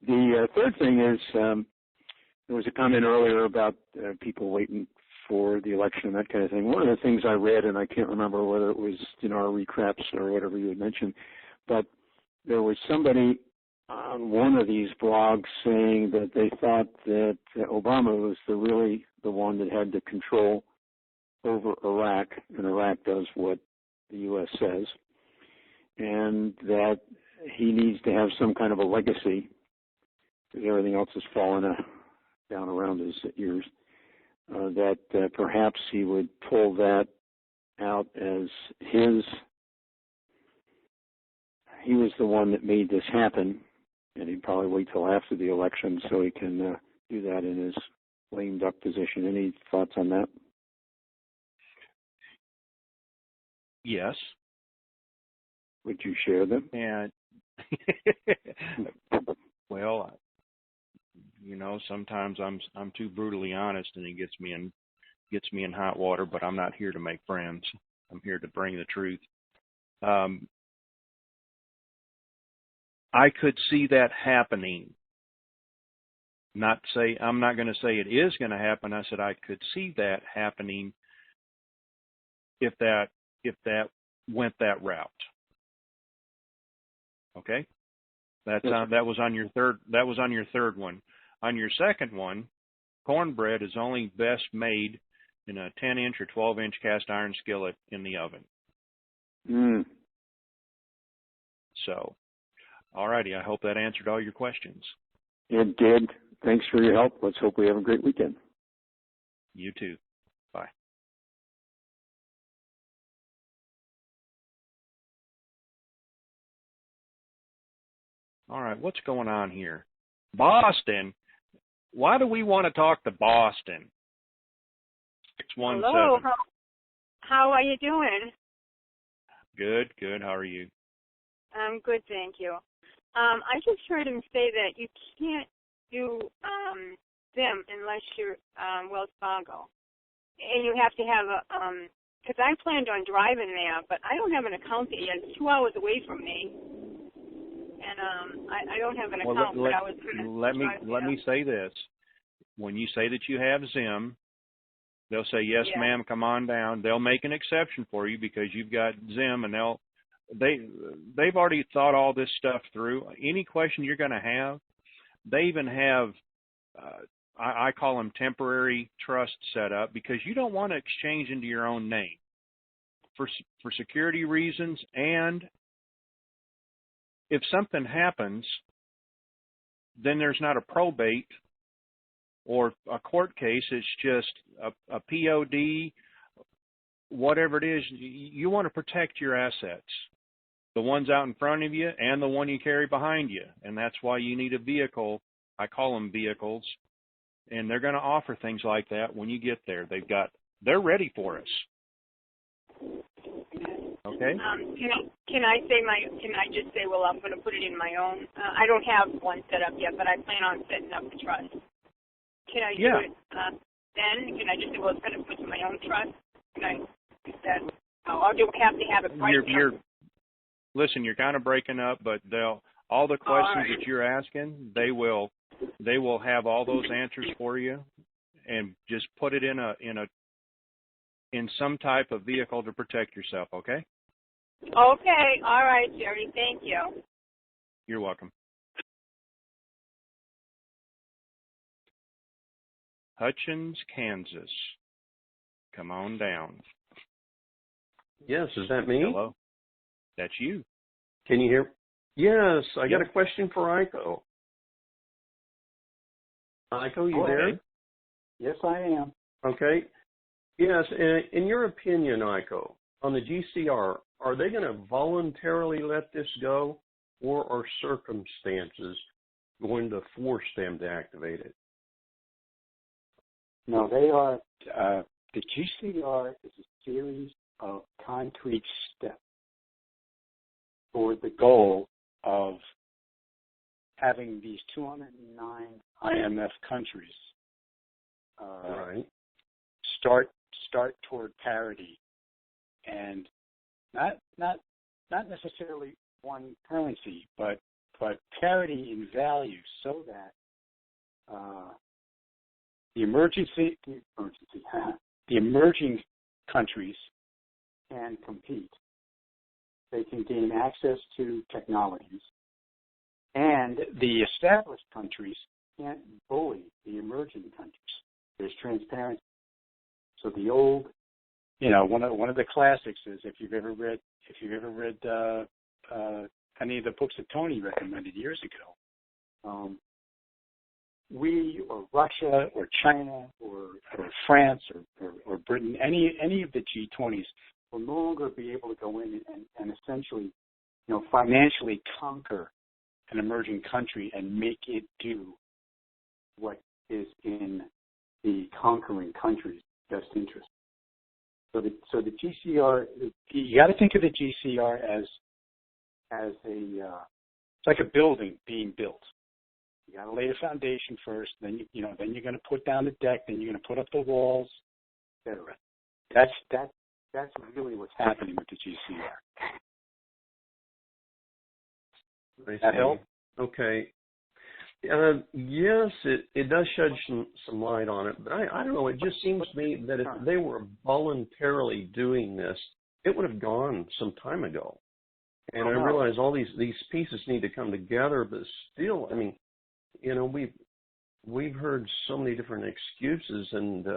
the third thing is there was a comment earlier about people waiting for the election and that kind of thing. One of the things I read, and I can't remember whether it was our recaps or whatever you had mentioned, but there was somebody on one of these blogs saying that they thought that Obama was really the one that had the control over Iraq, and Iraq does what the U.S. says, and that he needs to have some kind of a legacy because everything else has fallen down around his ears, that perhaps he would pull that out as he was the one that made this happen, and he'd probably wait till after the election so he can do that in his lame duck position. Any thoughts on that? Yes. Would you share them? And well, sometimes I'm too brutally honest, and it gets me in hot water. But I'm not here to make friends. I'm here to bring the truth. I could see that happening. I'm not going to say it is going to happen. I said I could see that happening if that went that route. Okay, that was on your third. That was on your third one. On your second one, cornbread is only best made in a 10-inch or 12-inch cast iron skillet in the oven. So, all righty. I hope that answered all your questions. It did. Thanks for your help. Let's hope we have a great weekend. You too. Bye. All right, what's going on here? Boston? Why do we want to talk to Boston? 617. Hello. How are you doing? Good. How are you? I'm good, thank you. I just heard him say that you can't do them unless you're Wells Fargo. And you have to have because I planned on driving there, but I don't have an account there yet. It's 2 hours away from me. And I don't have an account, but I was going to let me say this. When you say that you have Zim, they'll say, yes, ma'am, come on down. They'll make an exception for you because you've got Zim, and they've already thought all this stuff through. Any question you're going to have, they even have, I call them temporary trust set up because you don't want to exchange into your own name for security reasons, and if something happens, then there's not a probate or a court case. It's just a POD, whatever it is. You want to protect your assets, the ones out in front of you and the one you carry behind you. And that's why you need a vehicle. I call them vehicles. And they're going to offer things like that when you get there. They're ready for us. Okay. Can I just say, well, I'm going to put it in my own? I don't have one set up yet, but I plan on setting up the trust. Can I do it then? Can I just say, well, it's going to put in my own trust? Can I do that? Or do I have to have it priced? Listen, you're kind of breaking up, but all the questions that you're asking, they will have all those answers for you, and just put it in some type of vehicle to protect yourself. Okay. Okay. All right, Jerry. Thank you. You're welcome. Hutchins, Kansas. Come on down. Yes, is that me? Hello. That's you. Can you hear? Yes, I got a question for Iko. Iko, you there? Yes, I am. Okay. Yes, in your opinion, Iko, on the GCR, are they going to voluntarily let this go, or are circumstances going to force them to activate it? No, they are. The GCR is a series of concrete steps toward the goal of having these 209 IMF countries start toward parity, and not necessarily one currency, but parity in value, so that the emerging countries can compete. They can gain access to technologies, and the established countries can't bully the emerging countries. There's transparency. So the old, one of the classics is, if you've ever read any of the books that Tony recommended years ago, we or Russia or China or France or Britain, any of the G20s will no longer be able to go in and essentially, financially conquer an emerging country and make it do what is in the conquering country's best interest. So the GCR, you got to think of the GCR as it's like a building being built. You got to lay the foundation first, then you're going to put down the deck, then you're going to put up the walls, etc. That's really what's happening with the GCR. That help? Okay. Yes, it does shed some light on it, but I don't know. It just seems to me that if they were voluntarily doing this, it would have gone some time ago. And I realize all these pieces need to come together, but still, I mean, we've heard so many different excuses, and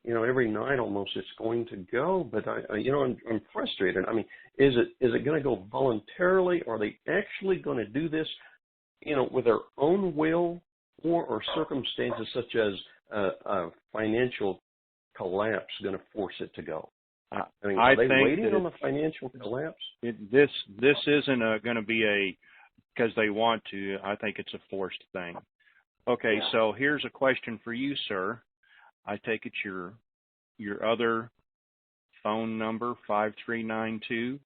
every night almost it's going to go. But I'm frustrated. I mean, is it going to go voluntarily? Are they actually going to do this, with their own will, or are circumstances such as a financial collapse going to force it to go? Are they waiting on the financial collapse? This isn't going to be because they want to. I think it's a forced thing. Okay, So here's a question for you, sir. I take it your other phone number, 5392,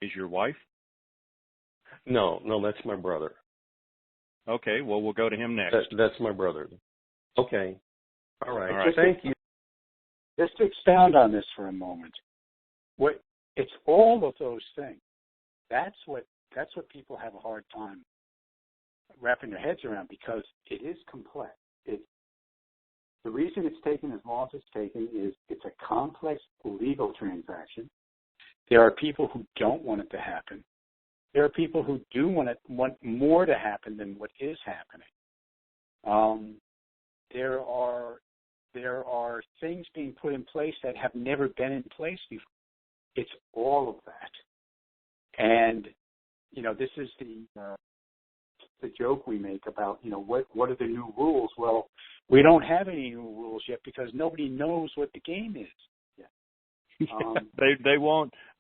is your wife? No, that's my brother. Okay, well, we'll go to him next. That's my brother. Okay. All right. Thank you. Just to expound on this for a moment, it's all of those things. That's what people have a hard time wrapping their heads around, because it is complex. The reason it's taken as long as it's taken is it's a complex legal transaction. There are people who don't want it to happen. There are people who do want more to happen than what is happening. There are things being put in place that have never been in place before. It's all of that. And, this is the joke we make about, what are the new rules? Well, we don't have any new rules yet because nobody knows what the game is yet.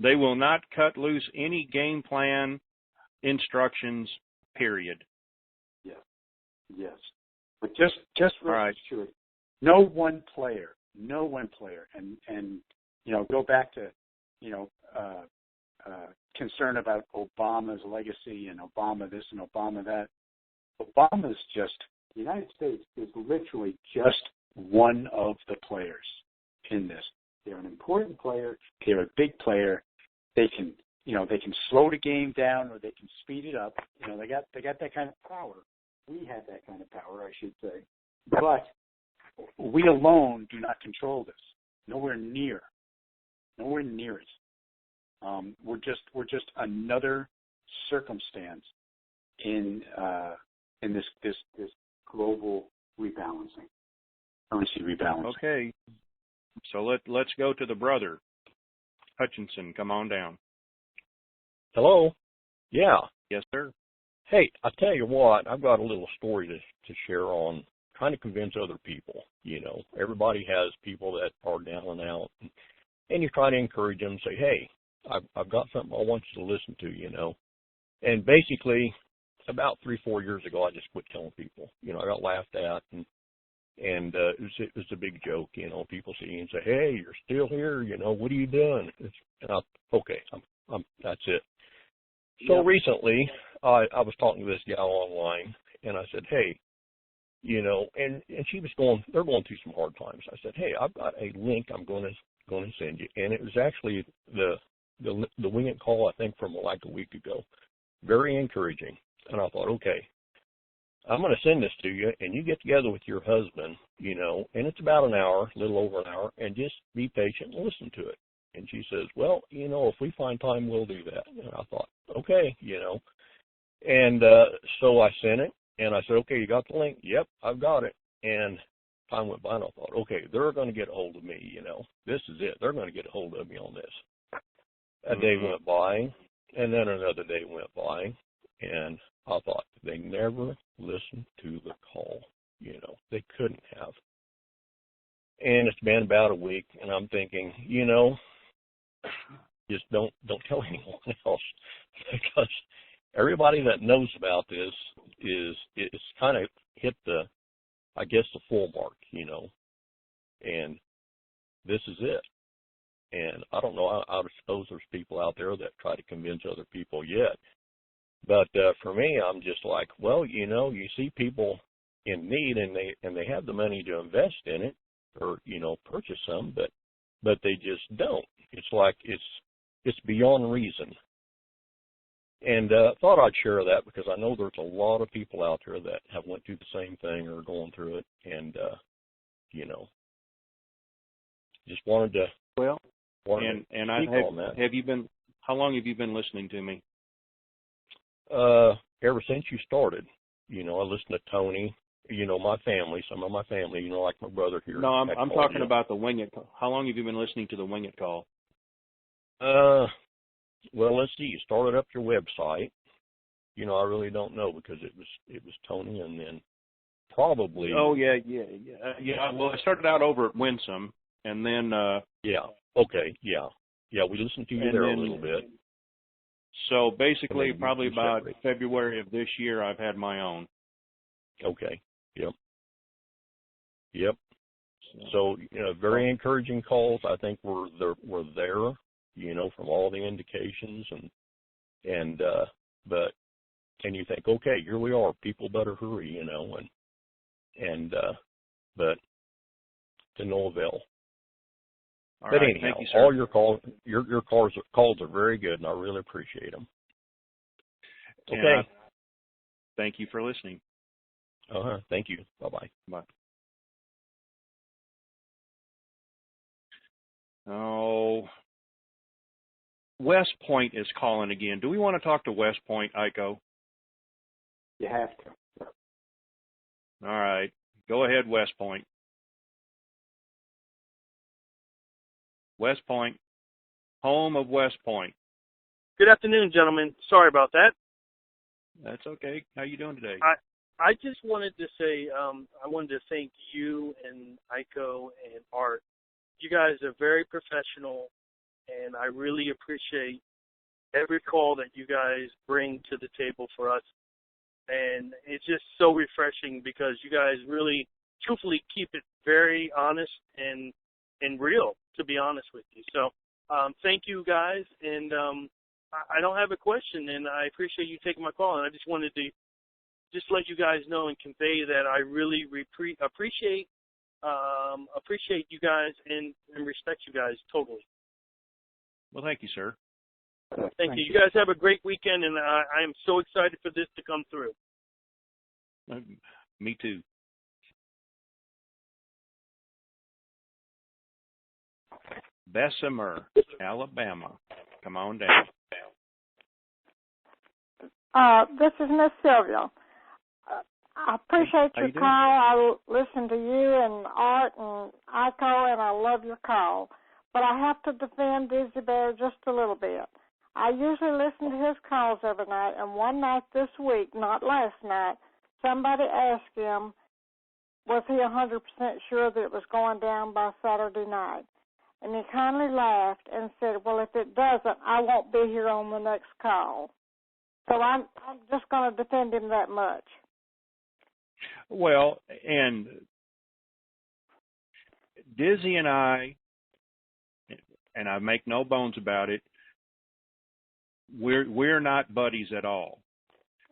They will not cut loose any game plan instructions, period. Yes. But just rest assured, no one player, and go back to, concern about Obama's legacy and Obama this and Obama that. Obama's just, the United States is literally just one of the players in this. They're an important player. They're a big player. They can, they can slow the game down or they can speed it up. They got that kind of power. We have that kind of power, I should say. But we alone do not control this. Nowhere near it. We're just another circumstance in this global rebalancing, currency rebalancing. Okay, so let's go to the brother Hutchinson. Come on down. Hello. Yeah. Yes, sir. Hey, I tell you what, I've got a little story to share on trying to convince other people. Everybody has people that are down and out, and you try to encourage them, say, hey, I've got something I want you to listen to, And basically, about 3-4 years ago, I just quit telling people. I got laughed at, and it was a big joke. People see you and say, hey, you're still here. What are you doing? Okay, that's it. So recently, I was talking to this gal online, and I said, hey, and she was they're going through some hard times. I said, hey, I've got a link I'm going to send you, and it was actually the WINGIT call, I think, from like a week ago. Very encouraging. And I thought, okay, I'm going to send this to you, and you get together with your husband, and it's about an hour, a little over an hour, and just be patient and listen to it. And she says, well, if we find time, we'll do that. And I thought, okay, And so I sent it, and I said, okay, you got the link? Yep, I've got it. And time went by, and I thought, okay, they're going to get a hold of me, This is it. They're going to get a hold of me on this. A day went by, and then another day went by, and I thought, they never listened to the call. They couldn't have. And it's been about a week, and I'm thinking, just don't tell anyone else, because everybody that knows about this it's kind of hit the full mark, and this is it. And I don't know, I suppose there's people out there that try to convince other people yet. But for me, I'm just like, well, you see people in need, and they have the money to invest in it or, purchase some, but they just don't. It's like it's beyond reason. And thought I'd share that because I know there's a lot of people out there that have went through the same thing or are going through it, and just wanted to. Well, and I on that. Have you been? How long have you been listening to me? Ever since you started. I listen to Tony. My family, some of my family. Like my brother here. No, I'm talking about the WINGIT. How long have you been listening to the WINGIT call? Well, let's see. You started up your website. I really don't know because it was Tony, and then probably. Oh yeah. Well, I started out over at Winsome, and then. Yeah. Okay. Yeah. We listened to you there a little bit. So basically, probably about February of this year, I've had my own. Okay. Yep. So very encouraging calls. I think we're there. From all the indications, and you think, okay, here we are. People better hurry, but to no avail. All but right, anyhow, thank you, sir. all your calls are very good, and I really appreciate them. Okay. Thank you for listening. Thank you. Bye-bye. Bye. Oh, West Point is calling again. Do we want to talk to West Point, Iko? You have to. All right. Go ahead, West Point. West Point, home of West Point. Good afternoon, gentlemen. Sorry about that. That's okay. How you doing today? I just wanted to say I wanted to thank you and Iko and Art. You guys are very professional, and I really appreciate every call that you guys bring to the table for us. And it's just so refreshing because you guys really, truthfully, keep it very honest and real, to be honest with you. So thank you, guys, and I don't have a question, and I appreciate you taking my call. And I just wanted to just let you guys know and convey that I really appreciate you guys and respect you guys totally. Well, thank you, sir. Thank you. You guys have a great weekend, and I am so excited for this to come through. Me too. Bessemer, Alabama. Come on down. This is Miss Sylvia. I appreciate your call. I listen to you and Art and Ico, and I love your call. But I have to defend Dizzy Bear just a little bit. I usually listen to his calls every night, and one night this week, not last night, somebody asked him, was he 100% sure that it was going down by Saturday night? And he kindly laughed and said, well, if it doesn't, I won't be here on the next call. So I'm just going to defend him that much. Well, and Dizzy and I make no bones about it, we're not buddies at all.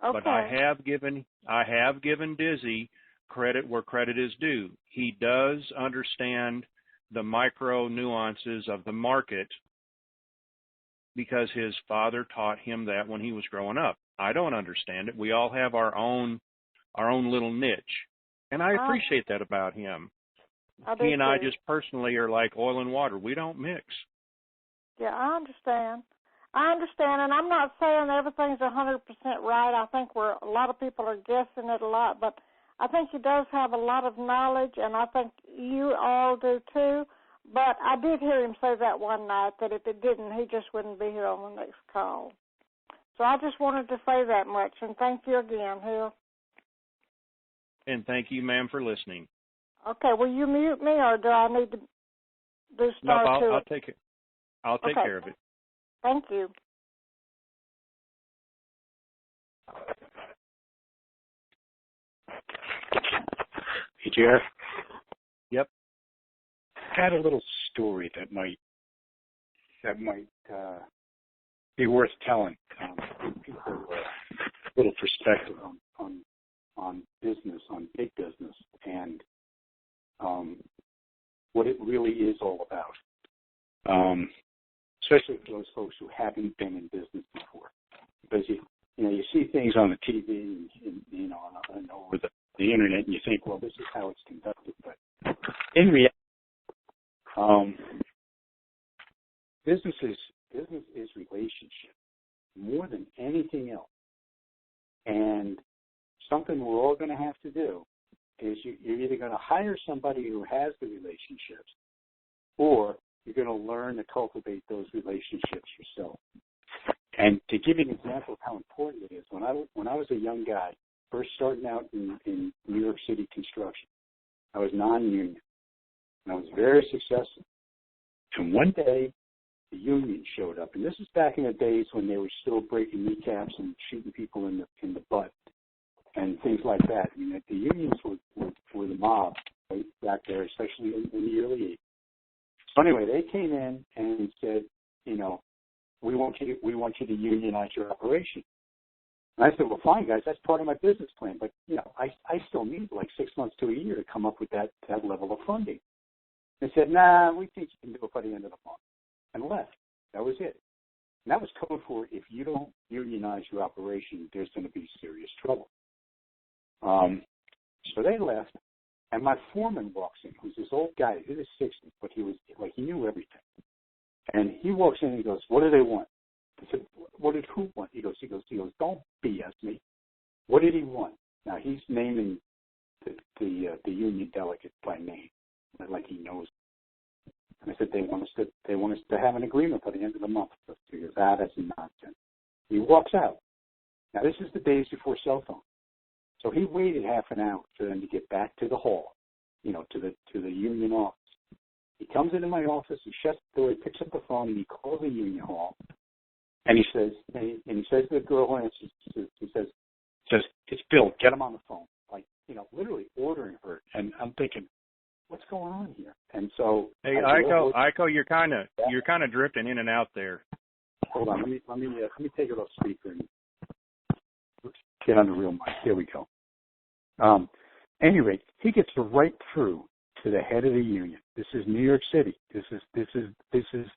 Okay. But I have given Dizzy credit where credit is due. He does understand the micro nuances of the market because his father taught him that when he was growing up. I don't understand it. We all have our own little niche, and I appreciate that about him. He and I just personally are like oil and water. We don't mix. Yeah, I understand, and I'm not saying everything's 100% right. I think a lot of people are guessing it a lot, but I think he does have a lot of knowledge, and I think you all do too. But I did hear him say that one night that if it didn't, he just wouldn't be here on the next call. So I just wanted to say that much, and thank you again, Hill. And thank you, ma'am, for listening. Okay, will you mute me, or do I need to do star two? I'll take it. I'll take care of it. Thank you. Hey, Jeff. Yep. I had a little story that might be worth telling. Give people a little perspective on business, on big business, and what it really is all about. Especially for those folks who haven't been in business before, because you see things on the TV and over the internet, and you think, well, this is how it's conducted, but in reality, business is relationship more than anything else. And something we're all going to have to do is you're either going to hire somebody who has the relationships, or you're going to learn to cultivate those relationships yourself. And to give you an example of how important it is, when I was a young guy, first starting out in New York City construction, I was non-union, and I was very successful. And one day, the union showed up, and this is back in the days when they were still breaking kneecaps and shooting people in the butt and things like that. I mean, the unions were the mob right back there, especially in the early 80s. So anyway, they came in and said, we want you to unionize your operation. And I said, well, fine, guys, that's part of my business plan, but I still need like 6 months to a year to come up with that level of funding. They said, nah, we think you can do it by the end of the month, and left. That was it. And that was code for if you don't unionize your operation, there's going to be serious trouble. So they left, and my foreman walks in, who's this old guy. He was 60, but he knew everything. And he walks in and he goes, what do they want? I said, what did who want? He goes, don't BS me. What did he want? Now he's naming the union delegate by name, like he knows. And I said, they want us to have an agreement by the end of the month. He goes, that's nonsense. He walks out. Now this is the days before cell phones. So he waited half an hour for them to get back to the hall, to the union office. He comes into my office, he shuts the door, he picks up the phone, and he calls the union hall. And he says to the girl, and he says, it's Bill, get him on the phone. Like, literally ordering her. And I'm thinking, what's going on here? And so, hey, Ico, you're kind of drifting in and out there. Hold on. Let me take it off speaker and get on the real mic. There we go. Any rate, he gets right through to the head of the union. This is New York City. This is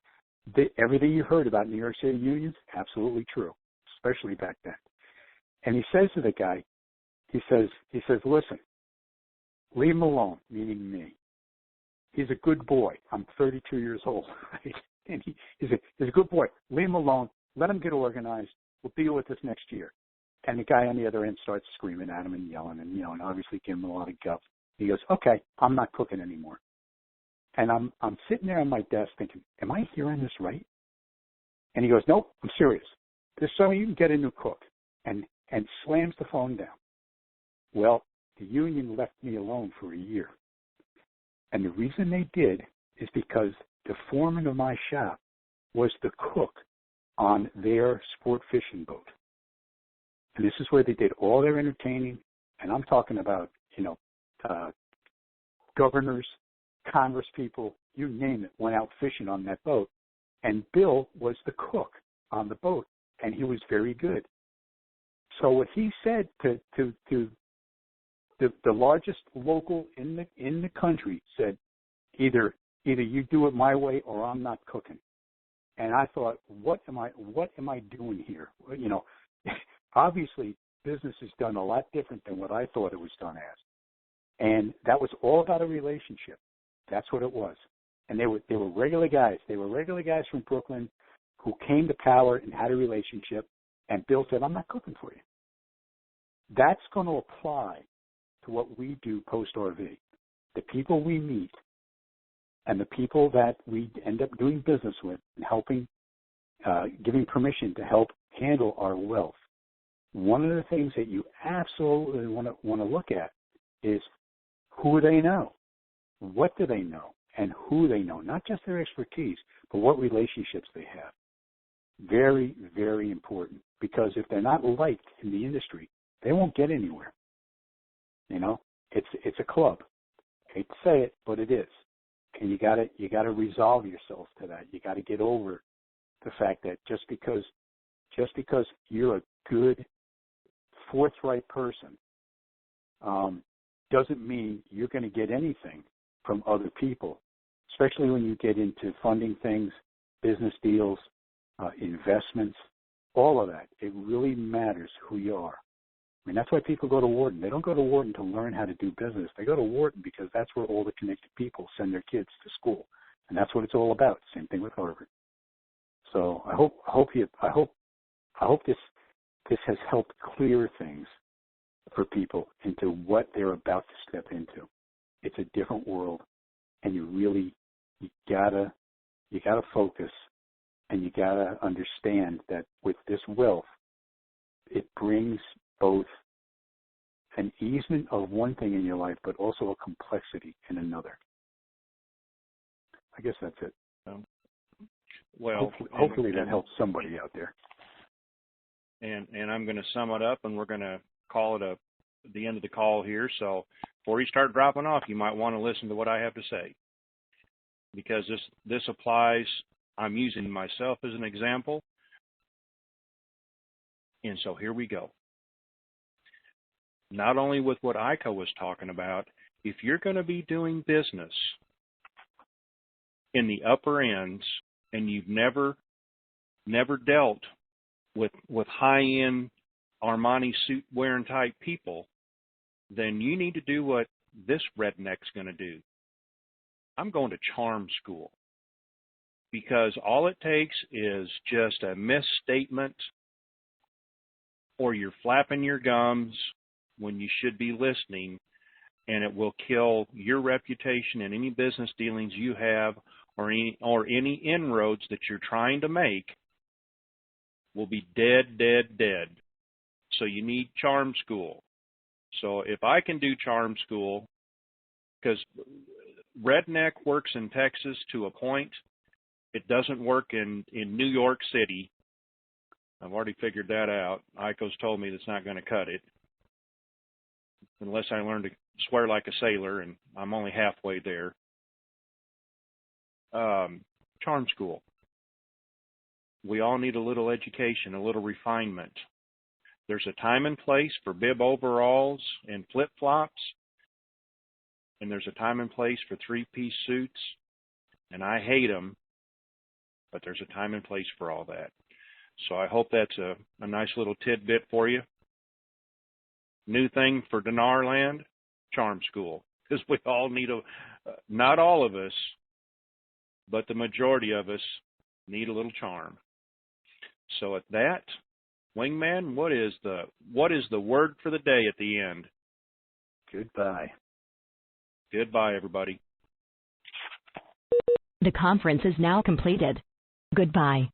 everything you heard about New York City unions. Absolutely true, especially back then. And he says to the guy, he says, listen, leave him alone, meaning me. He's a good boy. I'm 32 years old, right? And he's a good boy. Leave him alone. Let him get organized. We'll deal with this next year. And the guy on the other end starts screaming at him and yelling and, and obviously giving him a lot of guff. He goes, okay, I'm not cooking anymore. And I'm sitting there on my desk thinking, am I hearing this right? And he goes, nope, I'm serious. This summer you can get a new cook. And slams the phone down. Well, the union left me alone for a year. And the reason they did is because the foreman of my shop was the cook on their sport fishing boat. And this is where they did all their entertaining. And I'm talking about, governors, Congress people, you name it, went out fishing on that boat. And Bill was the cook on the boat, and he was very good. So what he said to the largest local in the country said, either you do it my way or I'm not cooking. And I thought, what am I doing here? Obviously business is done a lot different than what I thought it was done as. And that was all about a relationship. That's what it was. And they were regular guys. They were regular guys from Brooklyn who came to power and had a relationship. And Bill said, I'm not cooking for you. That's going to apply to what we do post-RV. The people we meet and the people that we end up doing business with and helping, giving permission to help handle our wealth. One of the things that you absolutely want to look at is who they know, what do they know, and who they know. Not just their expertise, but what relationships they have. Very, very important. Because if they're not liked in the industry, they won't get anywhere. It's a club. I hate to say it, but it is. And you gotta resolve yourself to that. You gotta get over the fact that just because you're a good, forthright person, doesn't mean you're going to get anything from other people, especially when you get into funding things, business deals, investments, all of that. It really matters who you are. I mean, that's why people go to Wharton. They don't go to Wharton to learn how to do business. They go to Wharton because that's where all the connected people send their kids to school, and that's what it's all about. Same thing with Harvard. So I hope this has helped clear things for people into what they're about to step into. It's a different world, and you gotta focus, and you gotta understand that with this wealth, it brings both an easement of one thing in your life, but also a complexity in another. I guess that's it. Hopefully that helps somebody out there. And I'm going to sum it up, and we're going to call it the end of the call here. So before you start dropping off, you might want to listen to what I have to say, because this applies. I'm using myself as an example. And so here we go. Not only with what Iko was talking about, if you're going to be doing business in the upper ends and you've never dealt with high-end Armani suit-wearing type people, then you need to do what this redneck's going to do. I'm going to charm school, because all it takes is just a misstatement, or you're flapping your gums when you should be listening, and it will kill your reputation and any business dealings you have, or any inroads that you're trying to make will be dead. So you need charm school. So if I can do charm school, because redneck works in Texas to a point, it doesn't work in New York City. I've already figured that out. Iko's told me that's not going to cut it, unless I learn to swear like a sailor, and I'm only halfway there. Charm school. we all need a little education, a little refinement. There's a time and place for bib overalls and flip-flops, and there's a time and place for three-piece suits, and I hate them, but there's a time and place for all that. So I hope that's a nice little tidbit for you. New thing for Dinar Land, Charm School, because we all need not all of us, but the majority of us need a little charm. So at that, Wingman, what is the word for the day at the end? Goodbye. Goodbye, everybody. The conference is now completed. Goodbye.